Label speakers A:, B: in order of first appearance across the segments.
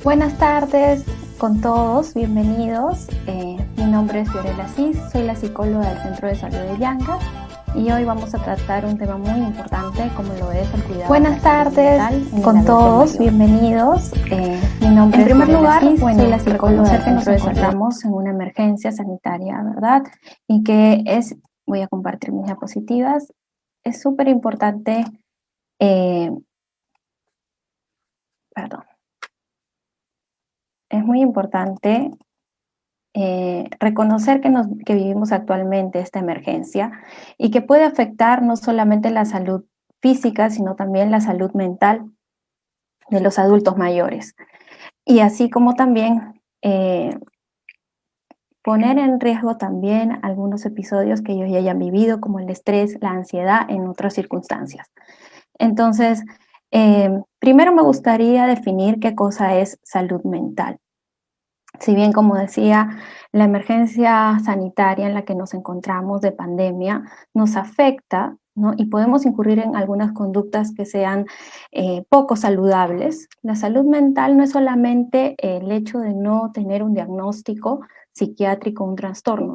A: Buenas tardes con todos, bienvenidos. Mi nombre es Fiorella Cis, soy la psicóloga del Centro de Salud de Llanca y hoy vamos a tratar un tema muy importante como lo es el cuidado. Buenas tardes con todos, bienvenidos. Mi nombre es Fiorella Cis, soy la psicóloga del Centro de Salud. Encontramos en una emergencia sanitaria, ¿verdad? Y que voy a compartir mis diapositivas, es súper importante, es muy importante reconocer que vivimos actualmente esta emergencia y que puede afectar no solamente la salud física, sino también la salud mental de los adultos mayores. Y así como también poner en riesgo también algunos episodios que ellos ya hayan vivido, como el estrés, la ansiedad en otras circunstancias. Entonces, primero me gustaría definir qué cosa es salud mental. Si bien, como decía, la emergencia sanitaria en la que nos encontramos de pandemia nos afecta, ¿no? Y podemos incurrir en algunas conductas que sean poco saludables. La salud mental no es solamente el hecho de no tener un diagnóstico psiquiátrico, un trastorno,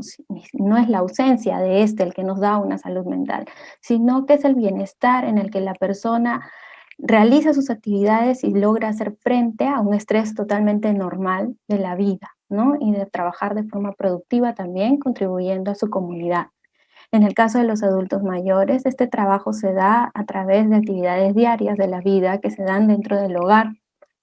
A: no es la ausencia de el que nos da una salud mental, sino que es el bienestar en el que la persona realiza sus actividades y logra hacer frente a un estrés totalmente normal de la vida, ¿no? Y de trabajar de forma productiva también, contribuyendo a su comunidad. En el caso de los adultos mayores, este trabajo se da a través de actividades diarias de la vida que se dan dentro del hogar,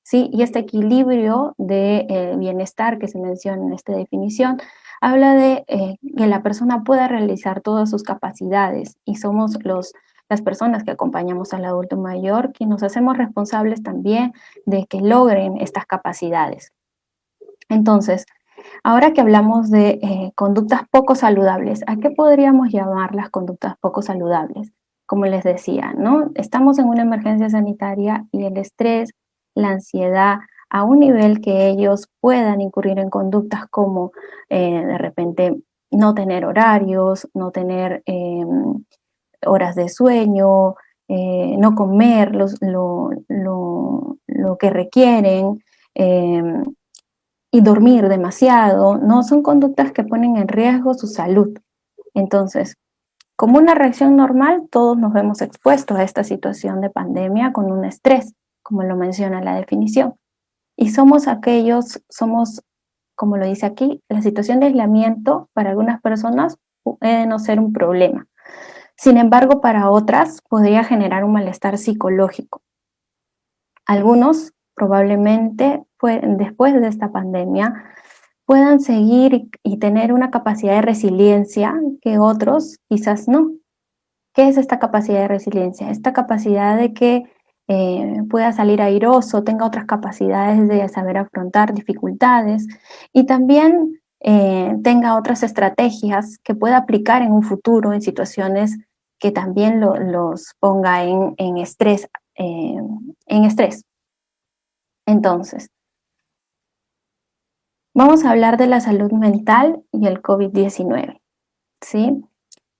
A: ¿sí? Y este equilibrio de bienestar que se menciona en esta definición habla de que la persona pueda realizar todas sus capacidades y somos las personas que acompañamos al adulto mayor quienes nos hacemos responsables también de que logren estas capacidades. Entonces, ahora que hablamos de conductas poco saludables, ¿a qué podríamos llamar las conductas poco saludables? Como les decía, ¿no? Estamos en una emergencia sanitaria y el estrés, la ansiedad, a un nivel que ellos puedan incurrir en conductas como de repente no tener horarios, no tener horas de sueño, no comer lo que requieren, y dormir demasiado, no son conductas que ponen en riesgo su salud. Entonces, como una reacción normal, todos nos vemos expuestos a esta situación de pandemia con un estrés, como lo menciona la definición. Y somos, como lo dice aquí, la situación de aislamiento para algunas personas puede no ser un problema. Sin embargo, para otras podría generar un malestar psicológico. Algunos probablemente después de esta pandemia puedan seguir y tener una capacidad de resiliencia que otros quizás no. ¿Qué es esta capacidad de resiliencia? Esta capacidad de que pueda salir airoso, tenga otras capacidades de saber afrontar dificultades y también tenga otras estrategias que pueda aplicar en un futuro en situaciones que también los ponga en estrés. Entonces, vamos a hablar de la salud mental y el COVID-19, ¿sí?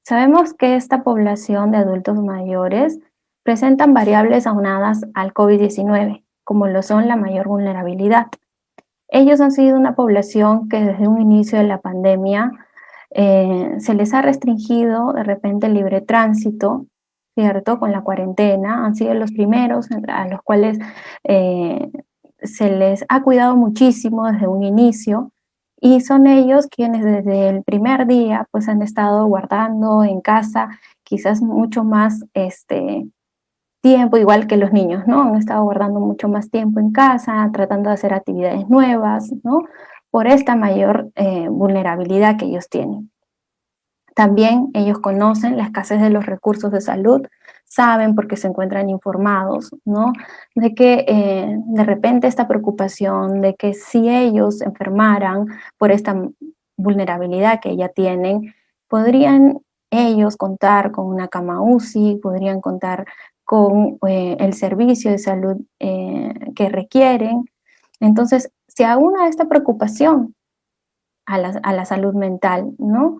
A: Sabemos que esta población de adultos mayores presentan variables aunadas al COVID-19, como lo son la mayor vulnerabilidad. Ellos han sido una población que desde un inicio de la pandemia se les ha restringido de repente el libre tránsito, ¿cierto? Con la cuarentena, han sido los primeros a los cuales se les ha cuidado muchísimo desde un inicio y son ellos quienes desde el primer día pues han estado guardando en casa quizás mucho más tiempo, igual que los niños, ¿no? Han estado guardando mucho más tiempo en casa, tratando de hacer actividades nuevas, ¿no? Por esta mayor vulnerabilidad que ellos tienen. También ellos conocen la escasez de los recursos de salud, saben porque se encuentran informados, ¿no? De que de repente esta preocupación de que si ellos enfermaran por esta vulnerabilidad que ya tienen, podrían ellos contar con una cama UCI, podrían contar con el servicio de salud que requieren. Entonces, se aúna esta preocupación a la salud mental, ¿no?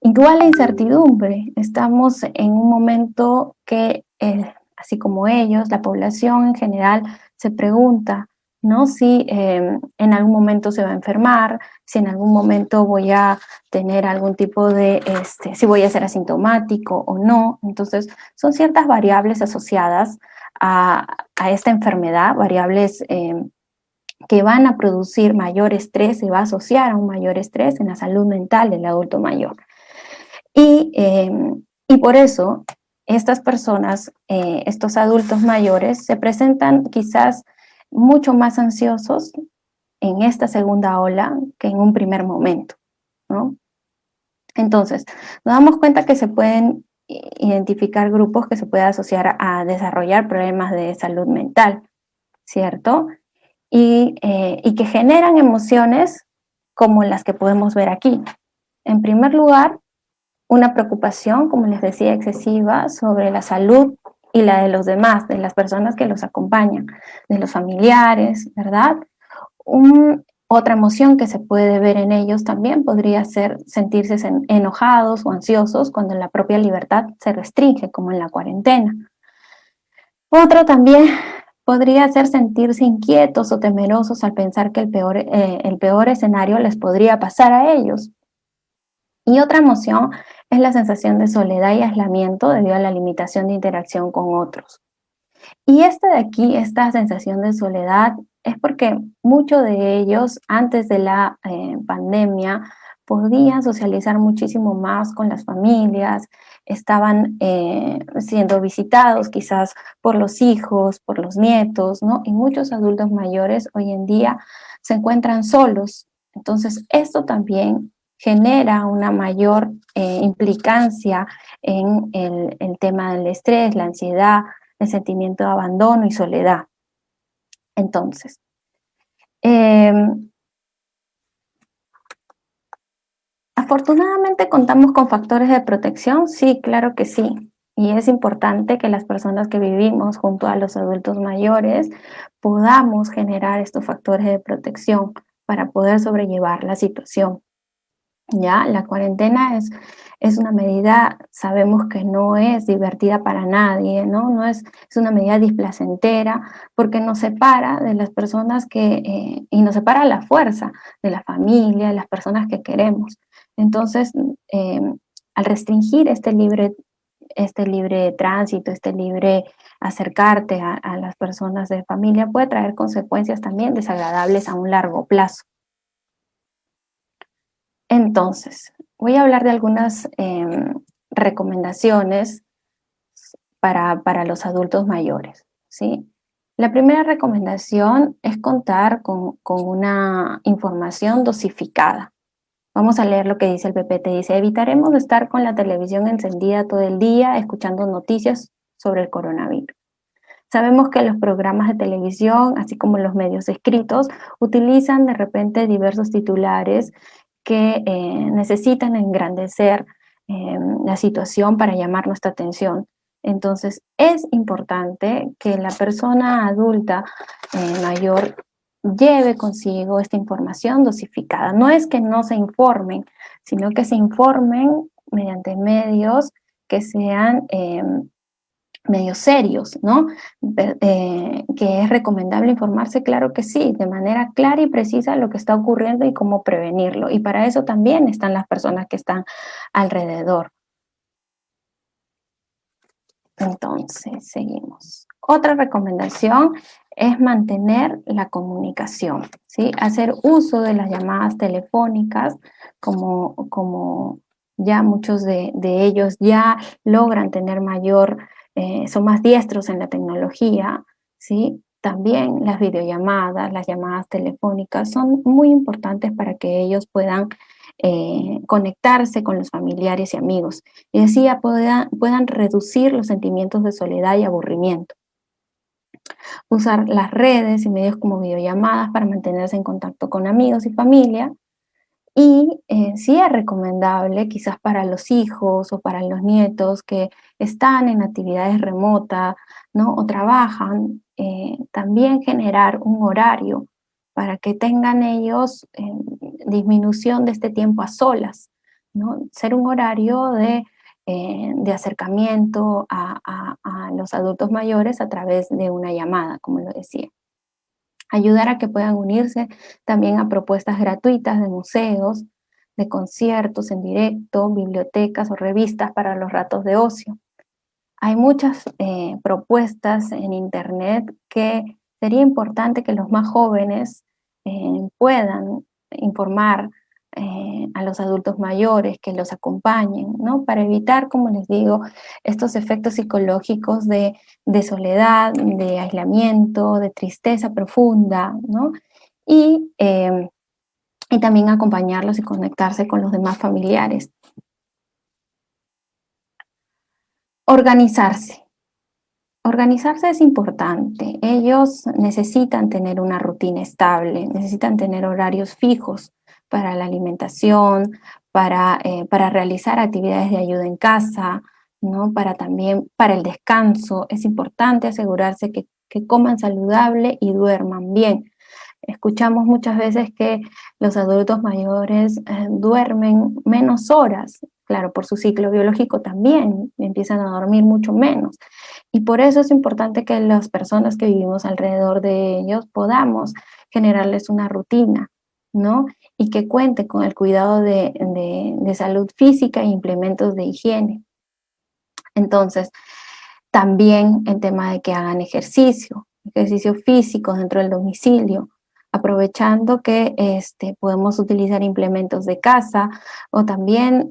A: Igual la incertidumbre, estamos en un momento que, así como ellos, la población en general se pregunta, ¿no? Si en algún momento se va a enfermar, si en algún momento voy a tener algún tipo de, si voy a ser asintomático o no. Entonces, son ciertas variables asociadas a esta enfermedad, variables que van a producir mayor estrés, se va a asociar a un mayor estrés en la salud mental del adulto mayor. Y por eso estas personas, estos adultos mayores, se presentan quizás mucho más ansiosos en esta segunda ola que en un primer momento, ¿no? Entonces, nos damos cuenta que se pueden identificar grupos que se pueden asociar a desarrollar problemas de salud mental, ¿cierto? Y que generan emociones como las que podemos ver aquí. En primer lugar, una preocupación, como les decía, excesiva sobre la salud y la de los demás, de las personas que los acompañan, de los familiares, ¿verdad? Otra emoción que se puede ver en ellos también podría ser sentirse enojados o ansiosos cuando la propia libertad se restringe, como en la cuarentena. Otro también podría ser sentirse inquietos o temerosos al pensar que el peor escenario les podría pasar a ellos. Y otra emoción es la sensación de soledad y aislamiento debido a la limitación de interacción con otros. Y esta de aquí, esta sensación de soledad, es porque muchos de ellos antes de la pandemia podían socializar muchísimo más con las familias, estaban siendo visitados quizás por los hijos, por los nietos, ¿no? Y muchos adultos mayores hoy en día se encuentran solos. Entonces, esto también genera una mayor implicancia en el tema del estrés, la ansiedad, el sentimiento de abandono y soledad. Entonces, eh, afortunadamente contamos con factores de protección, sí, claro que sí. Y es importante que las personas que vivimos junto a los adultos mayores podamos generar estos factores de protección para poder sobrellevar la situación. Ya, la cuarentena es una medida, sabemos que no es divertida para nadie, ¿no? Es una medida displacentera porque nos separa de las personas y nos separa a la fuerza de la familia, de las personas que queremos. Entonces, eh, al restringir este libre tránsito, este libre acercarte a las personas de familia, puede traer consecuencias también desagradables a un largo plazo. Entonces, voy a hablar de algunas recomendaciones para los adultos mayores, ¿sí? La primera recomendación es contar con una información dosificada. Vamos a leer lo que dice el PPT. Dice, evitaremos estar con la televisión encendida todo el día escuchando noticias sobre el coronavirus. Sabemos que los programas de televisión, así como los medios escritos, utilizan de repente diversos titulares que necesitan engrandecer la situación para llamar nuestra atención. Entonces, es importante que la persona adulta mayor lleve consigo esta información dosificada. No es que no se informen, sino que se informen mediante medios que sean medios serios, ¿no? Que es recomendable informarse, claro que sí, de manera clara y precisa lo que está ocurriendo y cómo prevenirlo. Y para eso también están las personas que están alrededor. Entonces, seguimos. Otra recomendación es mantener la comunicación, ¿sí? Hacer uso de las llamadas telefónicas como ya muchos de ellos ya logran tener son más diestros en la tecnología, ¿sí? También las videollamadas, las llamadas telefónicas son muy importantes para que ellos puedan conectarse con los familiares y amigos y así ya puedan reducir los sentimientos de soledad y aburrimiento. Usar las redes y medios como videollamadas para mantenerse en contacto con amigos y familia. Y sí es recomendable, quizás para los hijos o para los nietos que están en actividades remotas, ¿no? O trabajan, también generar un horario para que tengan ellos disminución de este tiempo a solas, ¿no? Ser un horario de acercamiento a los adultos mayores a través de una llamada, como lo decía. Ayudar a que puedan unirse también a propuestas gratuitas de museos, de conciertos en directo, bibliotecas o revistas para los ratos de ocio. Hay muchas propuestas en Internet que sería importante que los más jóvenes puedan informar a los adultos mayores, que los acompañen, ¿no? Para evitar, como les digo, estos efectos psicológicos de soledad, de aislamiento, de tristeza profunda, ¿no? Y, eh, y también acompañarlos y conectarse con los demás familiares. Organizarse. Organizarse es importante. Ellos necesitan tener una rutina estable, necesitan tener horarios fijos para la alimentación, para realizar actividades de ayuda en casa, ¿no? Para también para el descanso. Es importante asegurarse que coman saludable y duerman bien. Escuchamos muchas veces que los adultos mayores duermen menos horas. Claro, por su ciclo biológico también empiezan a dormir mucho menos. Y por eso es importante que las personas que vivimos alrededor de ellos podamos generarles una rutina, ¿no? Y que cuente con el cuidado de salud física e implementos de higiene. Entonces, también el tema de que hagan ejercicio físico dentro del domicilio, aprovechando que podemos utilizar implementos de casa o también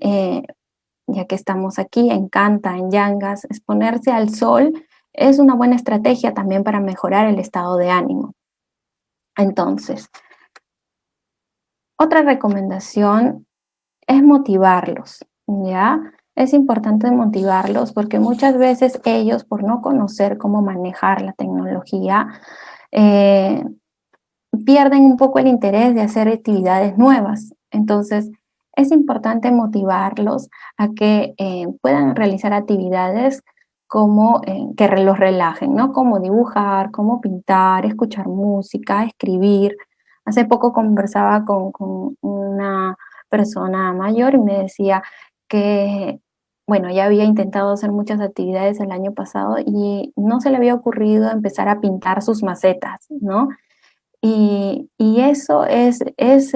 A: ya que estamos aquí en Canta, en Yangas, exponerse al sol es una buena estrategia también para mejorar el estado de ánimo. Entonces, otra recomendación es motivarlos, ¿ya? Es importante motivarlos porque muchas veces ellos, por no conocer cómo manejar la tecnología, eh, pierden un poco el interés de hacer actividades nuevas. Entonces, es importante motivarlos a que puedan realizar actividades como que los relajen, ¿no? Como dibujar, como pintar, escuchar música, escribir. Hace poco conversaba con una persona mayor y me decía que, bueno, ya había intentado hacer muchas actividades el año pasado y no se le había ocurrido empezar a pintar sus macetas, ¿no? Y eso es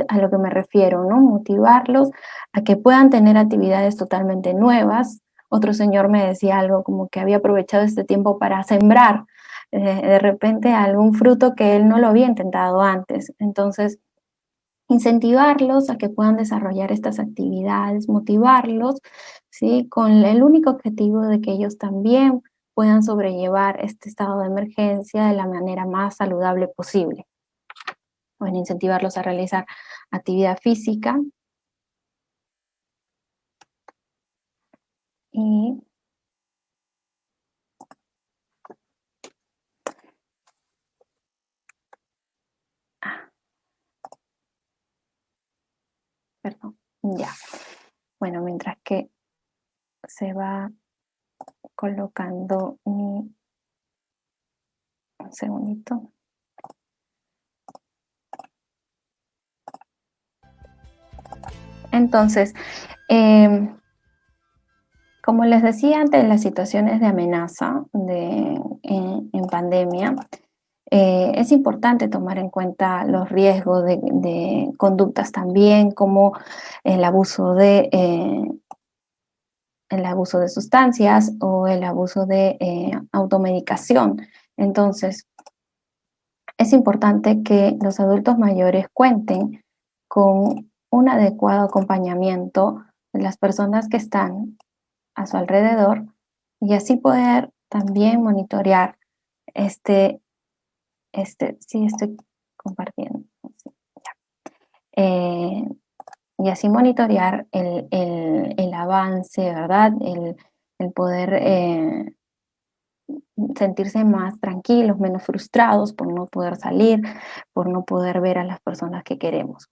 A: a lo que me refiero, ¿no? Motivarlos a que puedan tener actividades totalmente nuevas. Otro señor me decía algo como que había aprovechado este tiempo para sembrar de repente algún fruto que él no lo había intentado antes. Entonces, incentivarlos a que puedan desarrollar estas actividades, motivarlos, ¿sí? Con el único objetivo de que ellos también puedan sobrellevar este estado de emergencia de la manera más saludable posible. Pueden incentivarlos a realizar actividad física y ah, perdón, ya. Bueno, mientras que se va colocando un segundito. Entonces, como les decía, ante las situaciones de amenaza en pandemia, es importante tomar en cuenta los riesgos de conductas también, como el abuso el abuso de sustancias o el abuso de automedicación. Entonces, es importante que los adultos mayores cuenten con un adecuado acompañamiento de las personas que están a su alrededor y así poder también monitorear sí estoy compartiendo, sí, ya. Y así monitorear el avance, ¿verdad? El poder sentirse más tranquilos, menos frustrados por no poder salir, por no poder ver a las personas que queremos.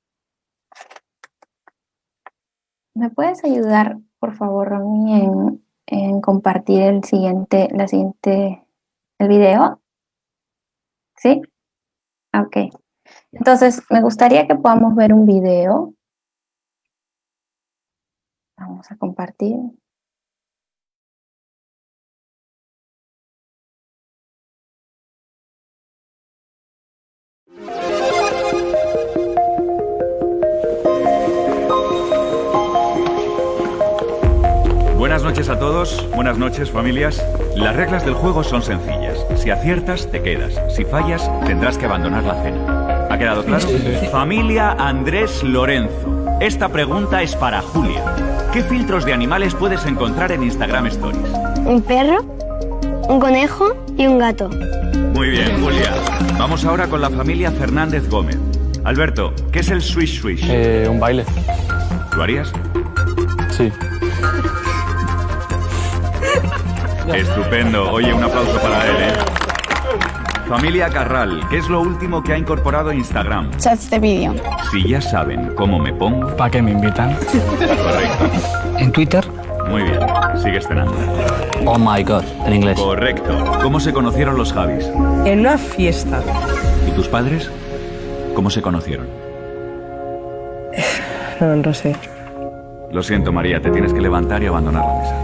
A: ¿Me puedes ayudar, por favor, Ronnie, en compartir el video? ¿Sí? Ok. Entonces, me gustaría que podamos ver un video. Vamos a compartir.
B: noches a todos, buenas noches familias. Las reglas del juego son sencillas. Si aciertas, te quedas. Si fallas, tendrás que abandonar la cena. ¿Ha quedado claro? Sí. Familia Andrés Lorenzo. Esta pregunta es para Julia. ¿Qué filtros de animales puedes encontrar en Instagram Stories?
C: Un perro, un conejo y un gato.
B: Muy bien, Julia. Vamos ahora con la familia Fernández Gómez. Alberto, ¿qué es el swish swish?
D: Un baile.
B: ¿Lo harías?
D: Sí.
B: Estupendo. Oye, un aplauso para él, ¿eh? Familia Carral, ¿qué es lo último que ha incorporado Instagram?
E: Chats de vídeo.
B: Si ya saben cómo me pongo...
D: ¿Para qué me invitan?
B: Correcto.
D: ¿En Twitter?
B: Muy bien. Sigues cenando.
D: Oh my God, en inglés.
B: Correcto. ¿Cómo se conocieron los Javis?
F: En una fiesta.
B: ¿Y tus padres? ¿Cómo se conocieron?
F: No lo sé.
B: Lo siento, María, te tienes que levantar y abandonar la mesa.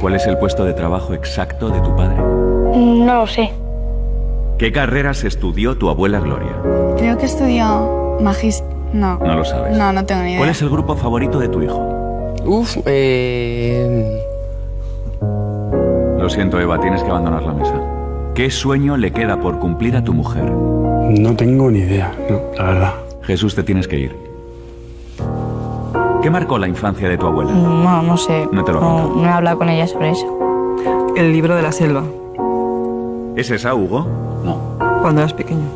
B: ¿Cuál es el puesto de trabajo exacto de tu padre?
C: No lo sé.
B: ¿Qué carreras estudió tu abuela Gloria?
E: Creo que estudió No.
B: No lo sabes.
E: No tengo ni idea.
B: ¿Cuál es el grupo favorito de tu hijo? Lo siento, Eva, tienes que abandonar la mesa. ¿Qué sueño le queda por cumplir a tu mujer?
G: No tengo ni idea, no, la verdad.
B: Jesús, te tienes que ir. ¿Qué marcó la infancia de tu abuela?
H: No sé.
B: No te lo he contado.
H: No he hablado con ella sobre eso.
F: El libro de la selva.
B: ¿Es esa, Hugo?
D: No.
F: Cuando eras pequeño.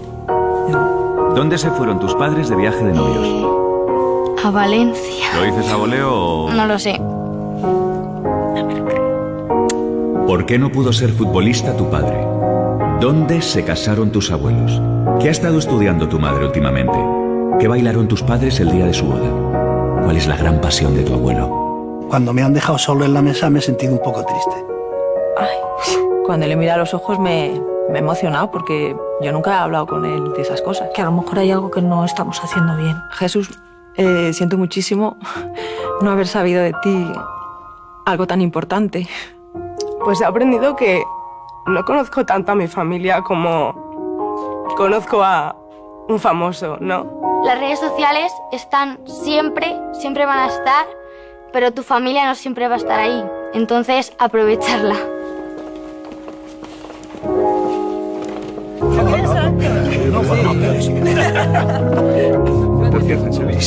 B: ¿Dónde se fueron tus padres de viaje de novios?
C: A Valencia.
B: ¿Lo dices a voleo o...?
C: No lo sé.
B: ¿Por qué no pudo ser futbolista tu padre? ¿Dónde se casaron tus abuelos? ¿Qué ha estado estudiando tu madre últimamente? ¿Qué bailaron tus padres el día de su boda? ¿Cuál es la gran pasión de tu abuelo?
I: Cuando me han dejado solo en la mesa me he sentido un poco triste.
F: Cuando le mira a los ojos me he emocionado porque yo nunca he hablado con él de esas cosas.
H: Que a lo mejor hay algo que no estamos haciendo bien.
F: Jesús, siento muchísimo no haber sabido de ti algo tan importante.
J: Pues he aprendido que no conozco tanto a mi familia como conozco a un famoso, ¿no?
C: Las redes sociales están siempre van a estar, pero tu familia no siempre va a estar ahí. Entonces, aprovecharla.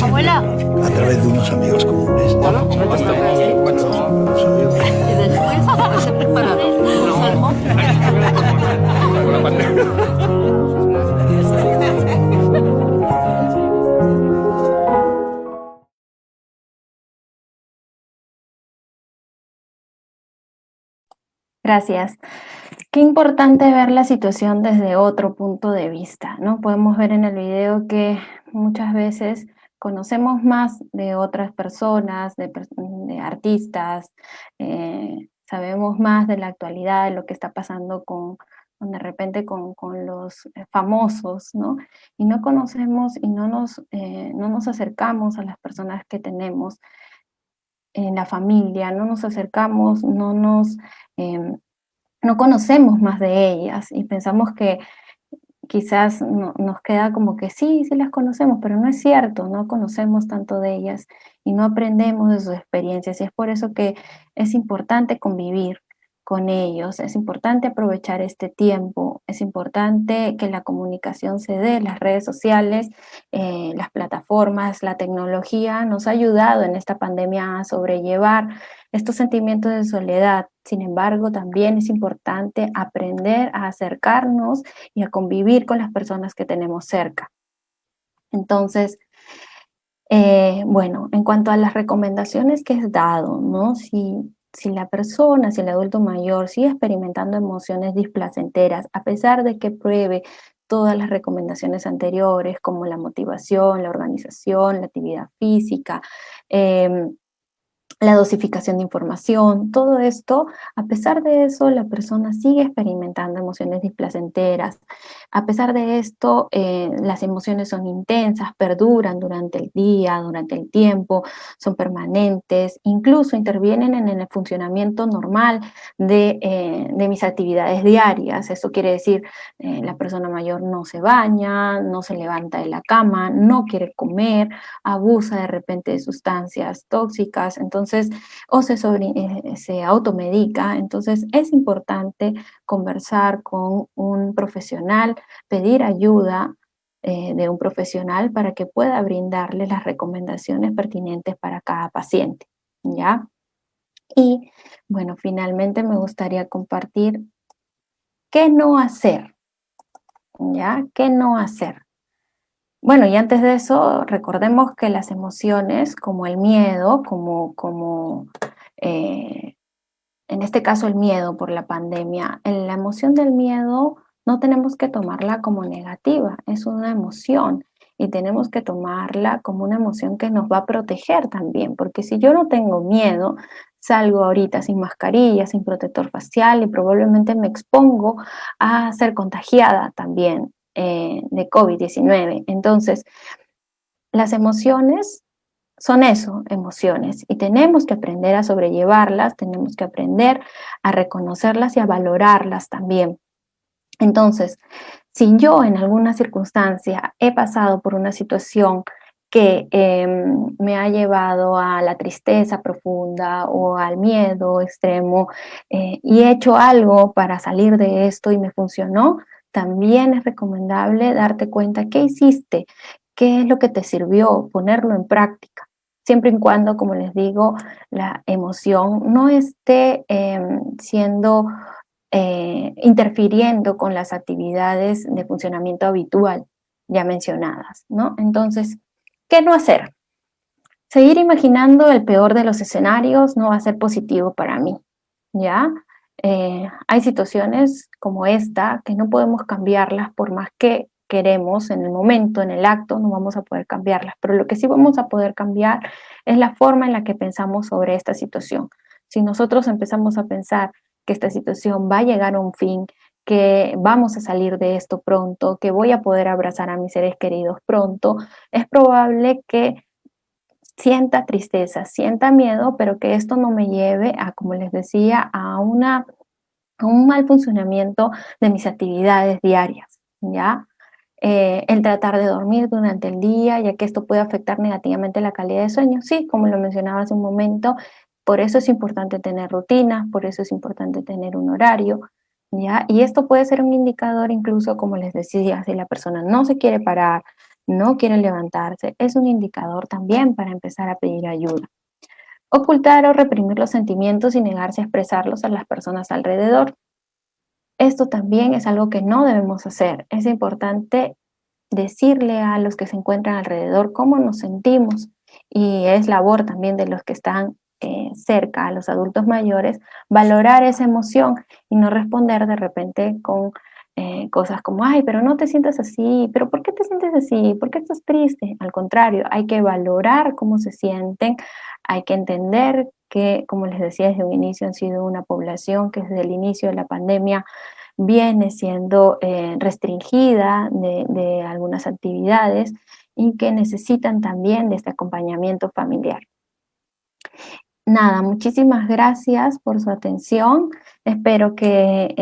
C: Abuela.
I: A través de unos amigos comunes.
A: Gracias. Qué importante ver la situación desde otro punto de vista, ¿no? Podemos ver en el video que muchas veces conocemos más de otras personas, de artistas, sabemos más de la actualidad, de lo que está pasando de repente con los famosos, ¿no? Y no conocemos y no nos acercamos a las personas que tenemos en la familia, no nos acercamos, no conocemos más de ellas y pensamos que quizás nos queda como que sí las conocemos, pero no es cierto, no conocemos tanto de ellas y no aprendemos de sus experiencias, y es por eso que es importante convivir con ellos, es importante aprovechar este tiempo, es importante que la comunicación se dé. Las redes sociales, las plataformas, la tecnología nos ha ayudado en esta pandemia a sobrellevar estos sentimientos de soledad. Sin embargo, también es importante aprender a acercarnos y a convivir con las personas que tenemos cerca. Entonces, bueno, en cuanto a las recomendaciones que he dado, ¿no? Si la persona, si el adulto mayor sigue experimentando emociones displacenteras, a pesar de que pruebe todas las recomendaciones anteriores, como la motivación, la organización, la actividad física, la dosificación de información, todo esto, a pesar de eso, la persona sigue experimentando emociones displacenteras. A pesar de esto, las emociones son intensas, perduran durante el día, durante el tiempo, son permanentes, incluso intervienen en el funcionamiento normal de mis actividades diarias. Eso quiere decir, la persona mayor no se baña, no se levanta de la cama, no quiere comer, abusa de repente de sustancias tóxicas. Entonces, entonces, o se automedica. Entonces es importante conversar con un profesional, pedir ayuda de un profesional para que pueda brindarle las recomendaciones pertinentes para cada paciente, ¿ya? Y bueno, finalmente me gustaría compartir qué no hacer, ¿ya? ¿Qué no hacer? Bueno, y antes de eso, recordemos que las emociones, como el miedo, en este caso el miedo por la pandemia, en la emoción del miedo no tenemos que tomarla como negativa, es una emoción y tenemos que tomarla como una emoción que nos va a proteger también, porque si yo no tengo miedo, salgo ahorita sin mascarilla, sin protector facial y probablemente me expongo a ser contagiada también de COVID-19. Entonces, las emociones son eso, emociones, y tenemos que aprender a sobrellevarlas, tenemos que aprender a reconocerlas y a valorarlas también. Entonces, si yo en alguna circunstancia he pasado por una situación que me ha llevado a la tristeza profunda o al miedo extremo y he hecho algo para salir de esto y me funcionó, también es recomendable darte cuenta qué hiciste, qué es lo que te sirvió, ponerlo en práctica. Siempre y cuando, como les digo, la emoción no esté interfiriendo con las actividades de funcionamiento habitual ya mencionadas, ¿no? Entonces, ¿qué no hacer? Seguir imaginando el peor de los escenarios no va a ser positivo para mí, ¿ya? Hay situaciones como esta que no podemos cambiarlas por más que queremos en el momento, en el acto, no vamos a poder cambiarlas, pero lo que sí vamos a poder cambiar es la forma en la que pensamos sobre esta situación. Si nosotros empezamos a pensar que esta situación va a llegar a un fin, que vamos a salir de esto pronto, que voy a poder abrazar a mis seres queridos pronto, es probable que sienta tristeza, sienta miedo, pero que esto no me lleve a, como les decía, a un mal funcionamiento de mis actividades diarias, ¿ya? El tratar de dormir durante el día, ya que esto puede afectar negativamente la calidad de sueño. Sí, como lo mencionaba hace un momento, por eso es importante tener rutinas, por eso es importante tener un horario, ¿ya? Y esto puede ser un indicador incluso, como les decía, si la persona no se quiere parar, no quiere levantarse, es un indicador también para empezar a pedir ayuda. Ocultar o reprimir los sentimientos y negarse a expresarlos a las personas alrededor. Esto también es algo que no debemos hacer. Es importante decirle a los que se encuentran alrededor cómo nos sentimos y es labor también de los que están cerca, a los adultos mayores, valorar esa emoción y no responder de repente con cosas como, ay, pero no te sientas así, pero ¿por qué te sientes así? ¿Por qué estás triste? Al contrario, hay que valorar cómo se sienten, hay que entender que, como les decía desde un inicio, han sido una población que desde el inicio de la pandemia viene siendo restringida de algunas actividades y que necesitan también de este acompañamiento familiar. Nada, muchísimas gracias por su atención. Espero que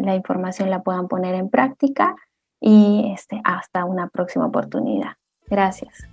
A: la información la puedan poner en práctica y hasta una próxima oportunidad. Gracias.